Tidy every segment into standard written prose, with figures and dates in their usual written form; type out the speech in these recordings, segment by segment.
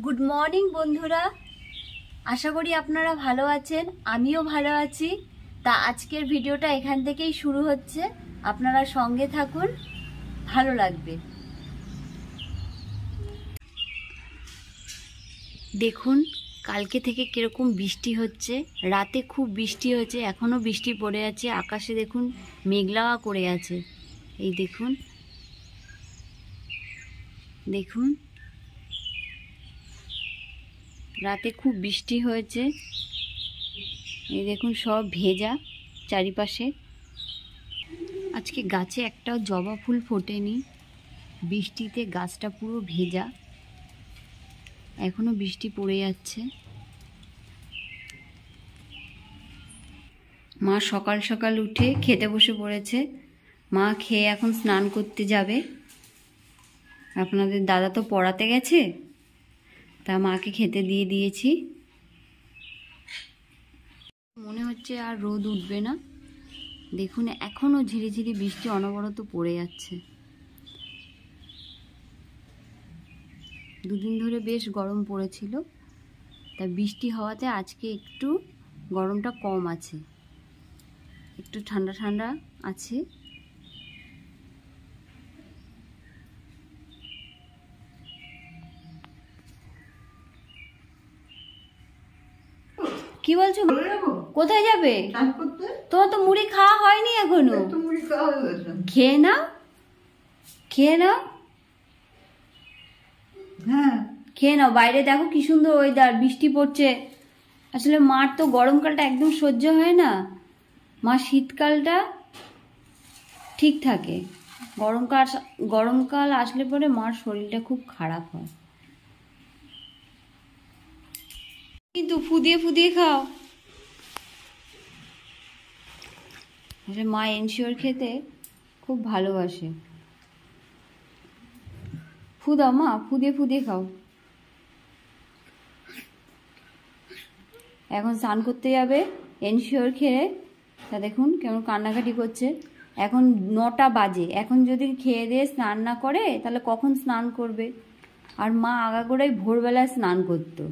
Good morning বন্ধুরা, আশা করি আপনারা ভালো আছেন। আমিও ভালো আছি। তা আজকের ভিডিওটা এখান থেকেই শুরু হচ্ছে। আপনারা সঙ্গে থাকুন, ভালো লাগবে। দেখুন কালকে থেকে কিরকম বৃষ্টি হচ্ছে। রাতে খুব বৃষ্টি হয়েছে, এখনো বৃষ্টি পড়ে আছে। আকাশে দেখুন মেঘলা করে আছে। এই দেখুন দেখুন রাতে খুব বৃষ্টি হয়েছে। এই দেখুন সব ভেজা চারিপাশে। আজকে গাছে একটাও জবা ফুল ফোটেনি, বৃষ্টিতে গাছটা পুরো ভেজা, এখনো বৃষ্টি পড়ে যাচ্ছে। মা সকাল সকাল উঠে খেতে বসে পড়েছে। মা খেয়ে এখন স্নান করতে যাবে। আপনাদের দাদা তো পড়াতে গেছে, তা মাকে খেতে দিয়ে দিয়েছি। মনে হচ্ছে আর রোদ উঠবে না। দেখুন এখনো ঝিরিঝিরি বৃষ্টি অনবরত পড়ে যাচ্ছে। দুদিন ধরে বেশ গরম পড়েছিল, তা বৃষ্টি হওয়াতে আজকে একটু গরমটা কম আছে, একটু ঠান্ডা ঠান্ডা আছে। কি বলছো? কোথায় যাবে? তোমার তো মুড়ি খাওয়া হয়নি এখনো। খেয়ে নাও, খেয়ে নাও, হ্যাঁ খেয়ে নাও। বাইরে দেখো কি সুন্দর ওয়েদার, বৃষ্টি পড়ছে। আসলে মার তো গরমকালটা একদম সহ্য হয় না। মা শীতকালটা ঠিক থাকে, গরমকাল আসলে পরে মার শরীরটা খুব খারাপ হয়। কিন্তু ফুদিয়ে ফুদিয়ে খাও। আসলে মা এনশিওর খেতে খুব ভালোবাসে। ফুদাও মা, ফুদিয়ে ফুদিয়ে খাও। এখন স্নান করতে যাবে এনশিওর খেয়ে। তা দেখুন কেমন কান্নাকাটি করছে। এখন 9টা বাজে, এখন যদি খেয়ে দিয়ে স্নান না করে তাহলে কখন স্নান করবে? আর মা আগাগোড়াই ভোরবেলায় স্নান করতো।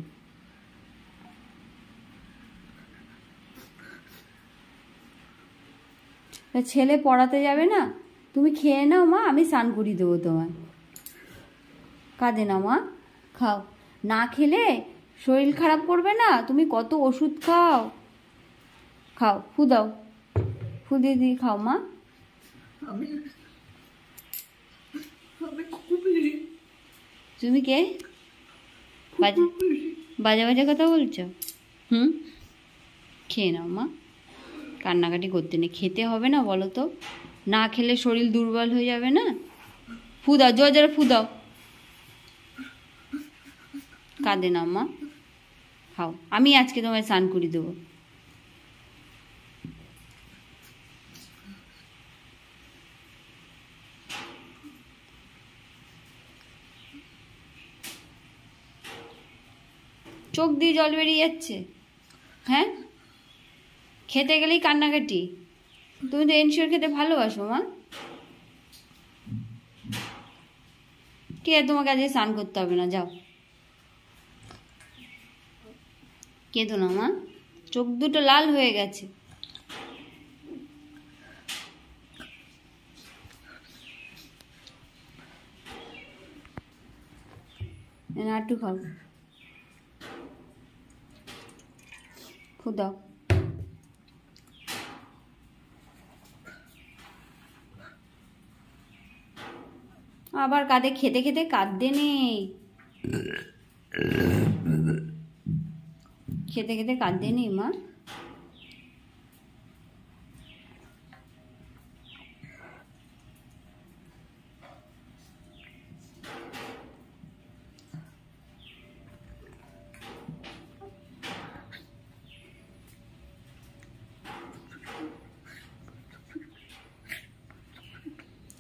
তা ছেলে পড়াতে যাবে না, তুমি খেয়ে নাও মা, আমি স্নান করিয়ে দেবো তোমায়। কাঁদে না মা, খাও। না খেলে শরীর খারাপ করবে না, তুমি কত ওষুধ খাও। খাও, ফুদাও, ফুদিয়ে দিয়ে খাও মা। তুমি কে বাজে বাজে বাজে কথা বলছো? খেয়ে নাও মা, কান্নাকাটি করতে নেই। খেতে হবে না বলো তো? না খেলে শরীর দুর্বল হয়ে যাবে না? ফুদাও, জোরে জোরে ফুদাও। কাঁদে না মা, খাও। আমি আজকে তোমায় স্নান করিয়ে দেবো। চোখ দিয়ে জল বেরিয়ে যাচ্ছে। হ্যাঁ, খেতে গেলেই কান্নাকাটি। তুমি তো এনশিওর খেতে ভালোবাসো মা। ঠিক আছে, তোমাকে আজকে স্নান করতে হবে না, যাও। কেঁদো না মা, চোখ দুটো লাল হয়ে গেছে। একটু খাও, ফুদাও। আবার কাঁদে, খেতে খেতে কাঁদতে নেই, খেতে খেতে কাঁদতে নেই মা।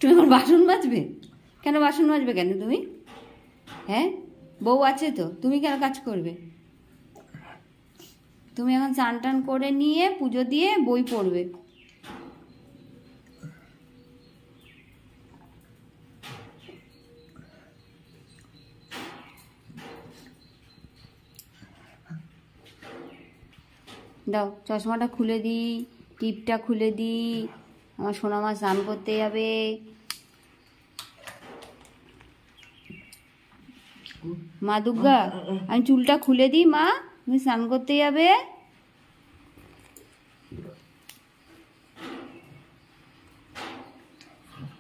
তুমি এখন বাসন মাজবে কেন? বাসন মাজবে কেন তুমি? হ্যাঁ, বউ আছে তো, তুমি কেন কাজ করবে? তুমি এখন স্নান টান করে নিয়ে পুজো দিয়ে বই পড়বে। দাও চশমাটা খুলে দিই, টিপটা খুলে দিই, আমার সোনা মা স্নান করতে যাবে। মা দুর্গা, আমি চুলটা খুলে দিই মা, তুমি স্নান করতে যাবে।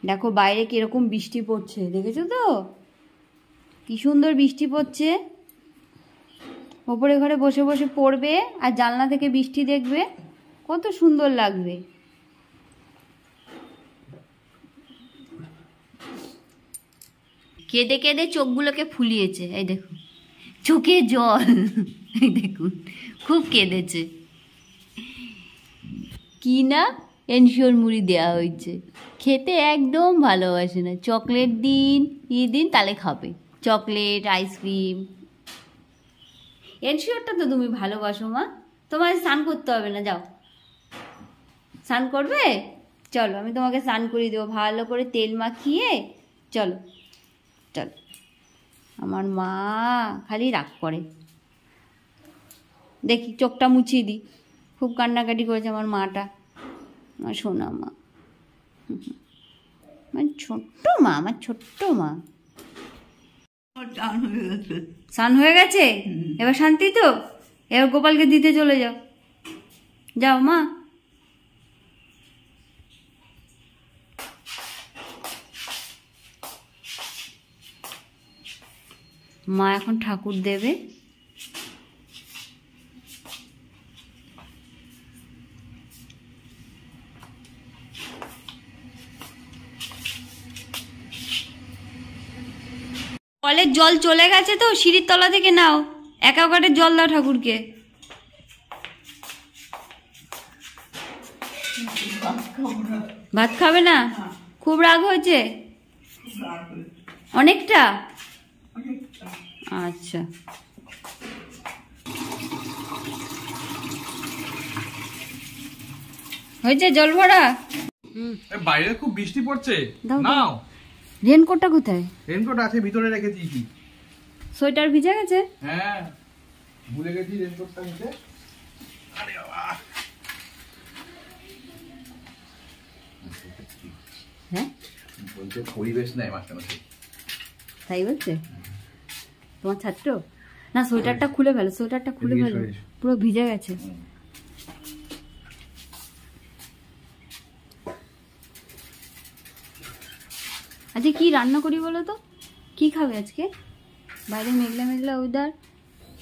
দেখো বাইরে কিরকম বৃষ্টি পড়ছে, দেখেছো তো কি সুন্দর বৃষ্টি পড়ছে। ওপরে ঘরে বসে বসে পড়বে আর জানলা থেকে বৃষ্টি দেখবে, কত সুন্দর লাগবে। কেঁদে কেঁদে চোখগুলোকে ফুলিয়েছে, এই দেখুন চোখে জল, এই দেখুন খুব কেঁদেছে। কি না এনশিওর মুড়ি দেওয়া হয়েছে, খেতে একদম ভালোবাসে না। চকলেট দিন দিন তাহলে খাবে, চকলেট আইসক্রিম। এনশিওরটা তো তুমি ভালোবাসো মা, তোমার স্নান করতে হবে না, যাও স্নান করবে, চলো আমি তোমাকে স্নান করিয়ে দেবো ভালো করে তেল মাখিয়ে। চলো চলো, আমার মা খালি রাগ করে। দেখি চোখটা মুছিয়ে দিই, খুব কান্নাকাটি করেছে আমার মাটা, আমার সোনা মা, আমার ছোট্ট মা, আমার ছোট্ট মা। স্নান হয়ে গেছে, এবার শান্তি তো, এবার গোপালকে দিতে চলে যাও, যাও মা। মা এখন ঠাকুর দেবে। কলের জল চলে গেছে তো, সিঁড়ির তলা থেকে নাও, অ্যাকোয়াগার্ডের জল দাও ঠাকুরকে। ভাত খাবে না? খুব রাগ হয়েছে অনেকটা? আচ্ছা হয়েছে জল ভরা? বাইরে খুব বৃষ্টি পড়ছে, নাও। রেনকোটটা কোথায়? রেনকোট আছে ভিতরে রেখেছি। কি সোয়েটার ভিজে গেছে? হ্যাঁ ভুলে গেছি রেনকোটটা নিতে। আরে বাবা, হ্যাঁ বলতে পরিবেশ নাই মাঝখানে, তাই বলছে তোমার ছাত্র। না সোয়েটারটা খুলে ফেলো, সোয়েটারটা খুলে ফেলো, পুরো ভিজে গেছে। আজকে কি রান্না করি বলো তো, কি খাবে আজকে? বাইরে মেঘলা মেঘলা ওয়েদার,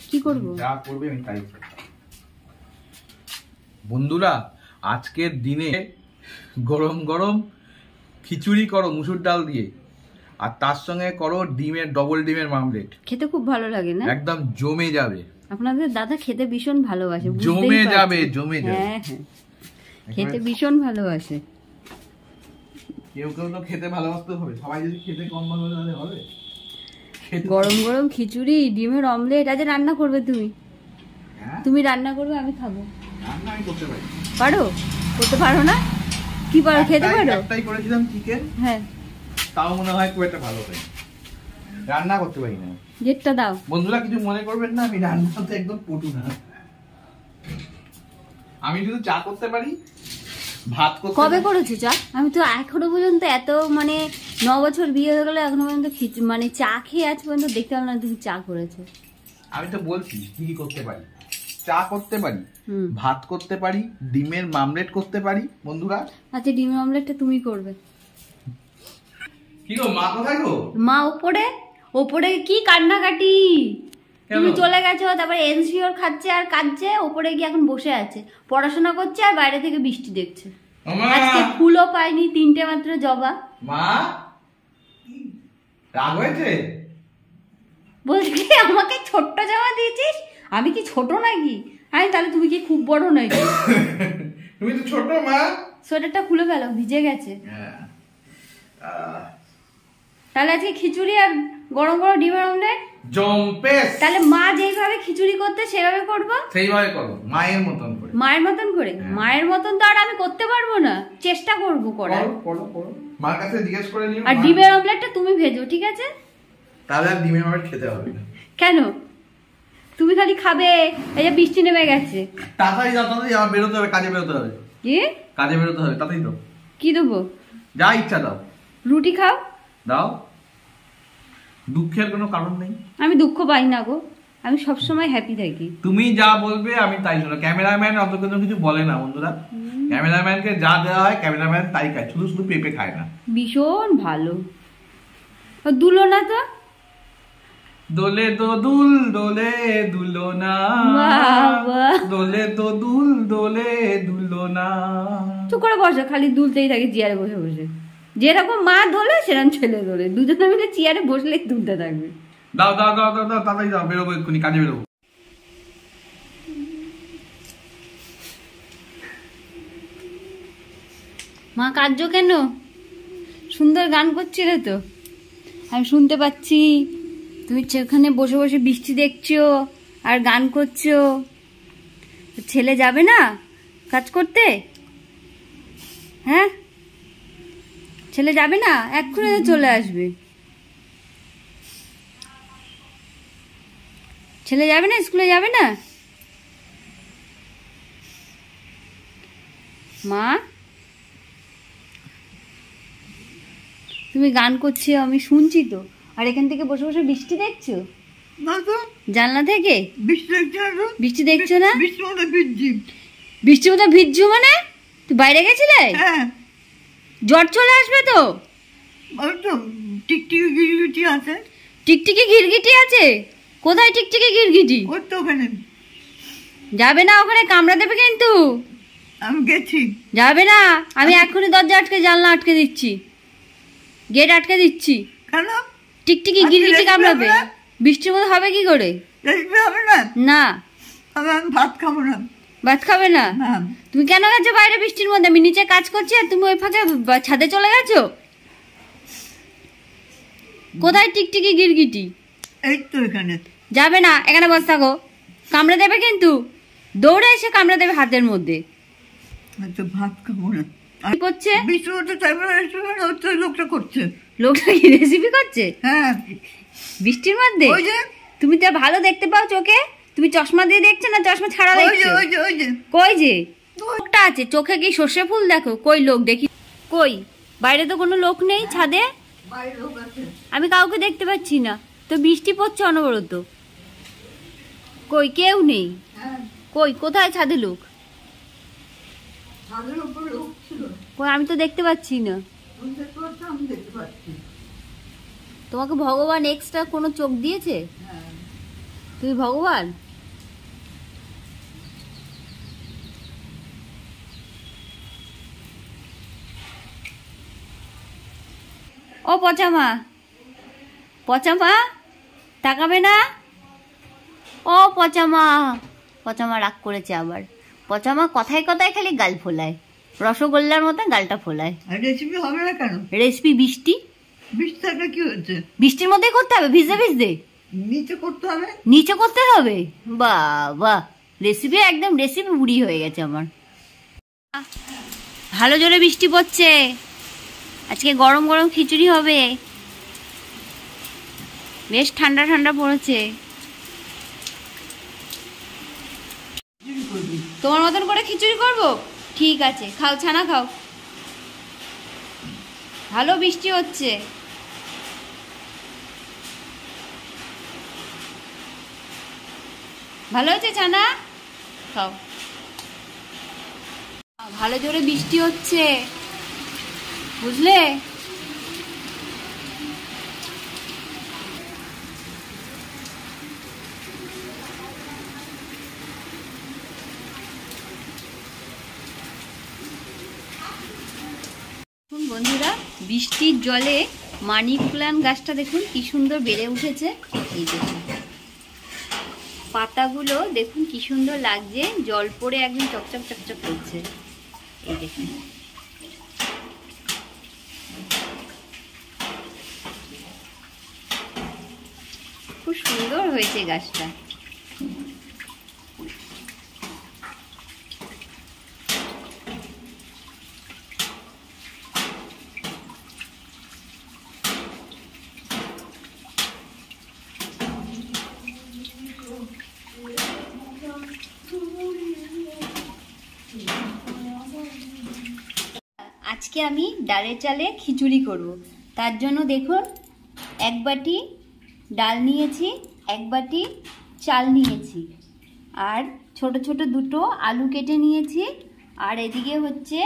কি করবো? যা করবে আমি তাই করব। বন্ধুরা আজকের দিনে গরম গরম খিচুড়ি করো মুসুর ডাল দিয়ে, আর তার সঙ্গে করো ডিমের ডবল ডিমের মামলেট, খেতে খুব ভালো লাগে না? একদম জমে যাবে। আপনাদের দাদা খেতে ভীষণ ভালোবাসে, জমে যাবে জমে যাবে। হ্যাঁ হ্যাঁ খেতে ভীষণ ভালোবাসে। কেউ কেউ তো খেতে ভালোবাসতে হবে, সবাই যদি খেতে কম ভালোবাসে হবে? গরম গরম খিচুড়ি ডিমের অমলেট আজ রান্না করবে তুমি? হ্যাঁ তুমি রান্না করবে, আমি খাবো। রান্না আমি করতে পারি। পারো? করতে পারো না? কি পারো? খেতে পারো? একটাই করেছিলাম চিকেন, হ্যাঁ তাও মনে হয় খুব একটা ভালো হয়, রান্না করতে পারি না। গেটটা দাও। বন্ধুরা কিছু মনে করবেন না, আমি রান্নাতে একদম পটু না। আমি শুধু চা করতে পারি, ভাত করতে। কবে করেছো চা? আমি তো এখনো পর্যন্ত এত মানে 9 বছর বিয়ে হয়ে গেলে এখনো পর্যন্ত মানে চা খেয়ে আজ পর্যন্ত দেখতে পারলাম না তুমি চা করেছো। আমি তো বলছি কি করতে পারি, চা করতে পারি, ভাত করতে পারি, ডিমের মামলেট করতে পারি। বন্ধুরা আচ্ছা ডিমের অমলেটটা তুমি করবে। কি গো মা কোথায় গো? মা ওপরে। ওপরে কি কান্নাকাটি, তুমি চলে গেছো, তারপরে এনসিওর খাচ্ছে আর কাঁদছে, ওপরে গিয়ে এখন বসে আছে পড়াশোনা করছে আর বাইরে থেকে বৃষ্টি দেখছে। আজকে ফুলও পাইনি, 3টে মাত্র জবা। মা রাগ হয়েছে? বলছি আমাকে ছোট্ট জামা দিয়েছিস, আমি কি ছোট নাকি? আমি তাহলে তুমি কি খুব বড় নাকি? তুমি তো ছোট মা। সোয়েটারটা খুলে ফেলো, ভিজে গেছে। তাহলে আজকে খিচুড়ি আর গরম গরম ডিমের অমলেট জম্পেস। তাহলে মা যেইভাবে খিচুড়ি করতে সেভাবে করবো, সেইভাবে করো মায়ের মতন করে। মায়ের মতন করে? মায়ের মতন তো আর আমি করতে পারবো না, চেষ্টা করবো করার। মার কাছে জিজ্ঞেস করে নিও। আর ডিমের অমলেটটা তুমি ভেজো, ঠিক আছে? তাহলে আর ডিমের অমলেট খেতে হবে না। কেন? তুমি খালি খাবে। এই যে বৃষ্টি নেমে গেছে। তাড়াতাড়ি যাও, তাড়াতাড়ি আমার বেরোতে হবে, কাজে বেরোতে হবে। কি কাজে বেরোতে হবে, তাড়াতাড়ি দাও। কি দেবো? যা ইচ্ছা দাও। রুটি খাও। দাও, দুঃখের কোনো কারণ নেই। আমি দুঃখ পাই না গো, আমি সবসময় হ্যাপি থাকি। তুমি যা বলবে আমি তাই শোনো। ক্যামেরাম্যান অত কিছু বলে না বন্ধুরা। ক্যামেরাম্যানকে যা দেওয়া হয় ক্যামেরাম্যান তাই খায়, শুধু শুধু পেঁপে খায় না। ভীষণ ভালো। দুলো না তো, দোলে তো দুল দোলে দুলো না, বাবা। দোলে তো দুল দোলে দুলো না। চুপ করে বসে, খালি দুলতেই থাকে চেয়ারে বসে বসে। যেরকম মা দোলে সেরকম ছেলে দোলে, দুজনে মিলে চেয়ারে বসলেই দুলতে থাকবে। দাও দাও দাও দাও দাও, তাড়াতাড়ি দাও, বেরোবো এক্ষুনি, কাজে বেরোবো। মা কাঁদছো কেন? সুন্দর গান করছিলে তো, আমি শুনতে পাচ্ছি। তুমি সেখানে বসে বসে বৃষ্টি দেখছো আর গান করছো। ছেলে যাবে না কাজ করতে? হ্যাঁ, ছেলে যাবে না? এক্ষুনি তো চলে আসবে। ছেলে যাবে না, স্কুলে যাবে না? মা, তুমি গান করছো, আমি শুনছি তো। আর এখান থেকে বসে বসে বৃষ্টি দেখছো? জানলা থেকে বৃষ্টি দেখছো না? বৃষ্টির মধ্যে ভিজছো মানে? তুই বাইরে গেছিলে? জ্বর চলে আসবে তো। টিকটিকি গিরগিটি আছে। টিকটিকি গিরগিটি আছে? কোথায় টিকটিকি গিরগিটি? ওর তো ওখানে। যাবে না, ওখানে কামড়া দেবে কিন্তু। আমি গেছি। যাবে না, আমি এক্ষুনি দরজা আটকে জানলা আটকে দিচ্ছি, গেট আটকে দিচ্ছি। কেন? টিকটিকি আজকে গিরগিটি রেসিপি কামড়াবে? হবে না? বৃষ্টির মধ্যে হবে কি করে? রেসিপি হবে না? না। আমি ভাত খাবো না। ভাত খাবে না? না। তুমি কেন গেছো বাইরে বৃষ্টির মধ্যে? আমি নিচে কাজ করছি আর তুমি ওই ফাঁকে ছাদে চলে গেছো। কোথায় টিকটিকি গিরগিটি? এই তো এখানে। যাবে না, এখানে বসে থাকো, কামড়ে দেবে কিন্তু। দৌড়ে এসে কামড়ে দেবে হাতের মধ্যে। আচ্ছা, ভাত খাবো না। কি করছে? বৃষ্টি হতে চাইবে না, হচ্ছে লোকটা করছে। লোকটা কি রেসিপি করছে হ্যাঁ, বৃষ্টির মধ্যে? ওই যে তুমি তো ভালো দেখতে পাও চোখে, তুমি চশমা দিয়ে দেখছো না চশমা ছাড়া ওই যে দেখছো? ওই যে ওই যে কই যে লোকটা আছে চোখে, কি সর্ষে ফুল দেখো? কই লোক দেখি, কই? বাইরে তো কোনো লোক নেই ছাদে, বাইরে লোক আছে। আমি কাউকে দেখতে পাচ্ছি না তো। বৃষ্টি পড়ছে অনবরত, কই কেউ নেই। হ্যাঁ, কই, কোথায় ছাদে লোক? ছাদের উপর লোক ছিল। কই, আমি তো দেখতে পাচ্ছি না। তুমি দেখতে পাচ্ছ, আমি দেখতে পাচ্ছি। তোমাকে ভগবান এক্সট্রা কোনো চোখ দিয়েছে? হ্যাঁ। তুমি ভগবান? ও পচামা, পচামা তাকাবে না? ও পচামা, পচামা রাগ করেছে আবার। পচামা কথায় কথায় খালি গাল ফোলায়, রসগোল্লার মতো গালটা ফোলায়। আর রেসিপি হবে না কেন? রেসিপি বৃষ্টি, বৃষ্টি থাকলে কি হচ্ছে? বৃষ্টির মধ্যেই করতে হবে, ভিজতে ভিজতে নিচে করতে হবে। নিচে করতে হবে। বাবা, রেসিপি একদম রেসিপি বুড়ি হয়ে গেছে আমার। ভালো জোরে বৃষ্টি পড়ছে, আজকে গরম গরম খিচুড়ি হবে। বেশ ঠান্ডা ঠান্ডা পড়েছে। তোমার মতন করে খিচুড়ি করব? ঠিক আছে, খাও, ছানা খাও। ভালো বৃষ্টি হচ্ছে। ভালো হচ্ছে ছানা, খাও। ভালো জোরে বৃষ্টি হচ্ছে, বুঝলে? বন্ধুরা, বৃষ্টির জলে মানি প্ল্যান্ট গাছটা দেখুন কি সুন্দর বেড়ে উঠেছে। এই দেখুন পাতাগুলো, দেখুন কি সুন্দর লাগছে, জল পড়ে একদম চকচক চকচক করছে। এই দেখুন, খুব সুন্দর হয়েছে গাছটা। আজকে আমি ডালের চালে খিচুড়ি করব। তার জন্য দেখুন, 1 বাটি ডাল নিয়েছি, 1 বাটি চাল নিয়েছি, আর ছোট ছোট দুটো আলু কেটে নিয়েছি, আর এদিকে হচ্ছে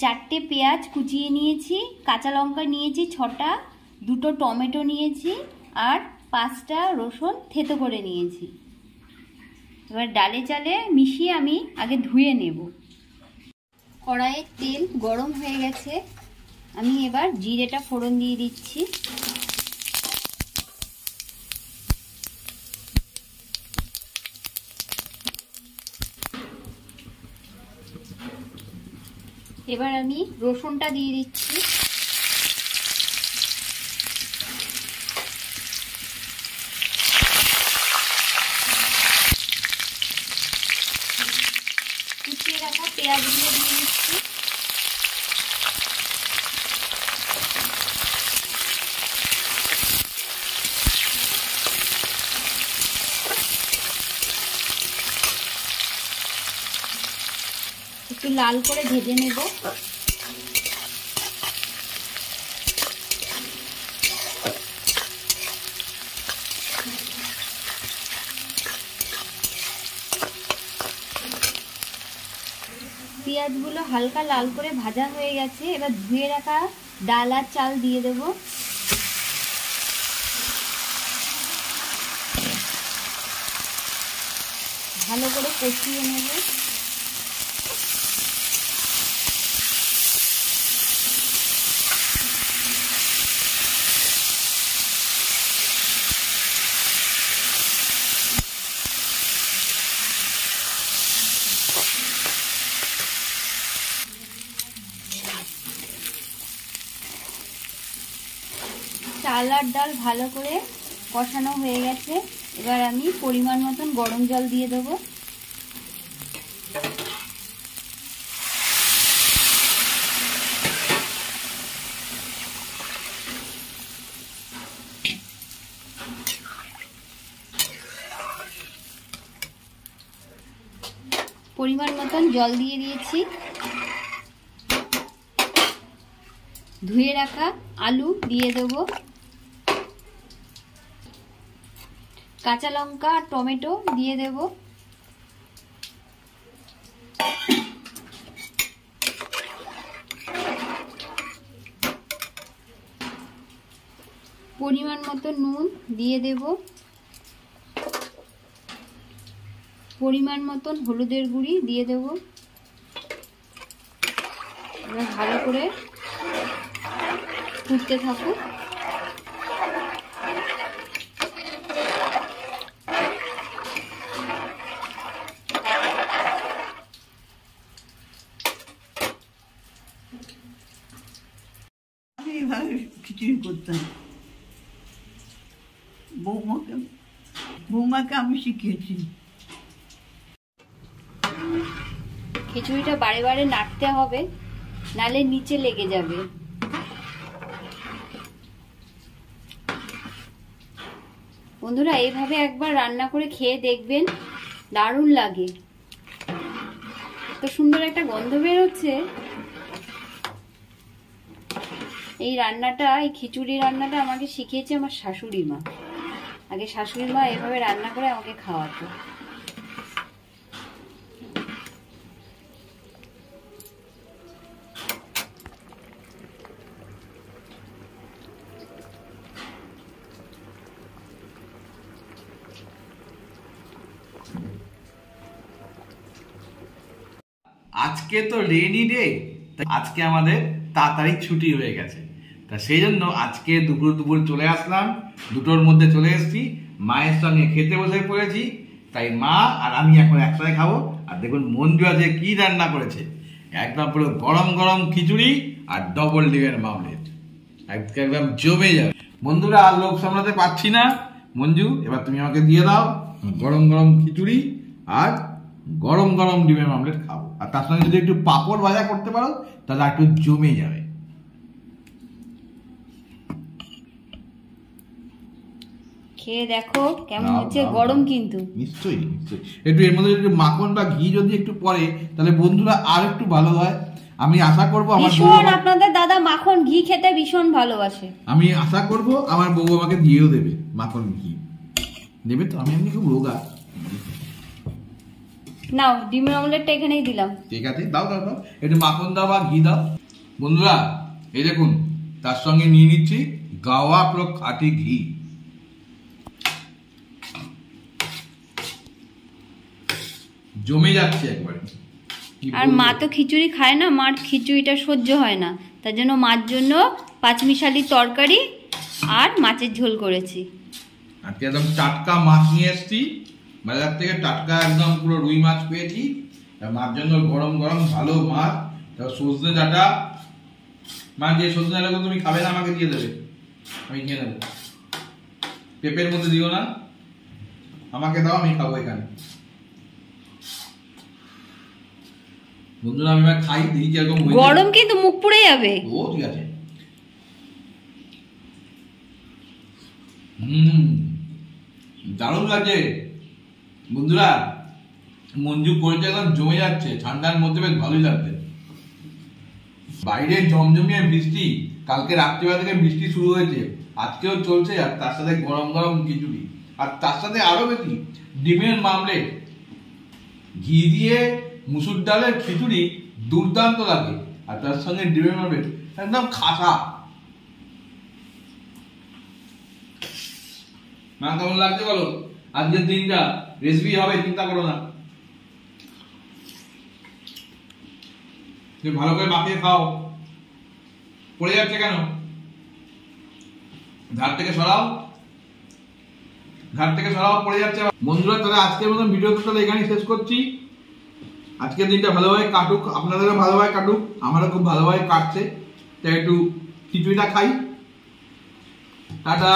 4টে পেঁয়াজ কুচিয়ে নিয়েছি, কাঁচা লঙ্কা নিয়েছি 6টা, 2টো টমেটো নিয়েছি, আর 5টা রসুন থেতো করে নিয়েছি। এবার ডালে চালে মিশিয়ে আমি আগে ধুয়ে নেব। কড়াইয়ে তেল গরম হয়ে গেছে, আমি এবার জিরেটা ফোড়ন দিয়ে দিচ্ছি। এবার আমি রসুনটা দিয়ে দিচ্ছি। কুচিয়ে রাখা পেঁয়াজগুলো দিয়ে দিচ্ছি। একটু লাল করে ভেজে নেব। পেঁয়াজগুলো হালকা লাল করে ভাজা হয়ে গেছে, এবার ধুয়ে রাখা ডাল আর চাল দিয়ে দেব। ভালো করে কষিয়ে নেব। চাল আর ডাল ভালো করে কষানো হয়ে গেছে, এবার আমি পরিমাণ মতন গরম জল দিয়ে দেবো। পরিমাণ মতন জল দিয়ে দিয়েছি। ধুয়ে রাখা আলু দিয়ে দেব, কাঁচা লঙ্কা টমেটো দিয়ে দেব, পরিমাণ মতো নুন দিয়ে দেব, পরিমাণ মতন হলুদের গুঁড়ি দিয়ে দেব। এবার ভালো করে ফুটতে থাকুক। আমি এভাবে খিচুড়ি করতাম, বৌমাকে আমি শিখিয়েছি। খিচুড়িটা বারে বারে নাড়তে হবে, নালে নিচে লেগে যাবে। বন্ধুরা, এইভাবে একবার রান্না করে খেয়ে দেখবেন, দারুণ লাগে। তো সুন্দর একটা গন্ধ বের হচ্ছে। এই রান্নাটা, এই খিচুড়ি রান্নাটা আমাকে শিখিয়েছে আমার শাশুড়ি মা। আগে শাশুড়ি মা এভাবে রান্না করে আমাকে খাওয়াতো। আজকে তো রেনি ডে, আজকে আমাদের তাড়াতাড়ি ছুটি হয়ে গেছে। তা সেই জন্য আজকে দুপুর চলে আসলাম, 2টোর মধ্যে চলে এসেছি, মায়ের সঙ্গে খেতে বসে পড়েছি। তাই মা আর আমি এখন একসাথে খাবো। আর দেখুন মঞ্জু আজকে কি রান্না করেছে, একদম পুরো গরম গরম খিচুড়ি আর ডবল ডিমের মামলেট, একদম জমে যাবে। বন্ধুরা, আর লোক সামলাতে পারছি না। মঞ্জু, এবার তুমি আমাকে দিয়ে দাও গরম গরম খিচুড়ি আর গরম গরম ডিমের মামলেট খাবো। আর তার সঙ্গে যদি একটু পাঁপড় ভাজা করতে পারো তাহলে একটু জমে যাবে। খেয়ে দেখো কেমন হচ্ছে, গরম কিন্তু। নিশ্চয়ই নিশ্চয়ই। একটু এর মধ্যে একটু মাখন বা ঘি যদি একটু পড়ে তাহলে বন্ধুরা আর একটু ভালো হয়। আমি আশা করব আমার বউ ভীষণ আপনাদের দাদা মাখন ঘি খেতে ভীষণ ভালোবাসে। আমি আশা করব আমার বউ আমাকে দিয়েও দেবে মাখন ঘি দেবে তো। আমি এমনি খুব রোগা। নাও ডিমের অমলেটটা এখানেই দিলাম। ঠিক আছে, দাও দাও দাও, একটু মাখন দাও বা ঘি দাও। বন্ধুরা এই দেখুন, তার সঙ্গে নিয়ে নিচ্ছি গাওয়া পুরো খাঁটি ঘি। জমে যাচ্ছে একবারে। আর মা তো খিচুড়ি খায় না, মার খিচুড়িটা সহ্য হয় না, তার জন্য মার জন্য পাঁচমিশালি তরকারি আর মাছের ঝোল করেছি। আজকে একদম টাটকা মাছ নিয়ে এসেছি বাজার থেকে, টাটকা একদম পুরো রুই মাছ পেয়েছি। মার জন্য গরম গরম ভালো মাছ, সজনে ডাঁটা। মা যে সজনে ডাঁটাগুলো তুমি খাবে না আমাকে দিয়ে দেবে, আমি খেয়ে নেবো। পেঁপের মধ্যে দিও না, আমাকে দাও, আমি খাবো এখানে। বন্ধুরা আমি খাই, দেখি কিরকম হয়েছে। গরম কিন্তু মুখ পুড়ে যাবে। ও ঠিক আছে। দারুণ লাগছে বন্ধুরা, মঞ্জু পড়েছে একদম জমে যাচ্ছে, ঠান্ডার মধ্যে বেশ ভালোই লাগছে। বাইরে জমজমিয়ে বৃষ্টি, কালকে রাত্রিবেলা থেকে বৃষ্টি শুরু হয়েছে, আজকেও চলছে, আর তার সাথে গরম গরম খিচুড়ি, আর তার সাথে আরো বেশি ডিমের মামলেট। ঘি দিয়ে মুসুর ডালের খিচুড়ি দুর্দান্ত লাগে, আর তার সঙ্গে ডিমের মামলেট একদম খাসা। মা কেমন লাগছে বলো? আজকের দিনটা রেসিপি হবে, চিন্তা করো না। ভালো করে মাখিয়ে খাও। পড়ে যাচ্ছে কেন? ধার থেকে সরাও, ধার থেকে সরাও, পড়ে যাচ্ছে। বন্ধুরা তাহলে আজকের মতন ভিডিওটা তাহলে এখানেই শেষ করছি। আজকের দিনটা ভালোভাবে কাটুক, আপনাদেরও ভালোভাবে কাটুক, আমারও খুব ভালোভাবে কাটছে। তাই একটু খিচুড়িটা খাই। টাটা।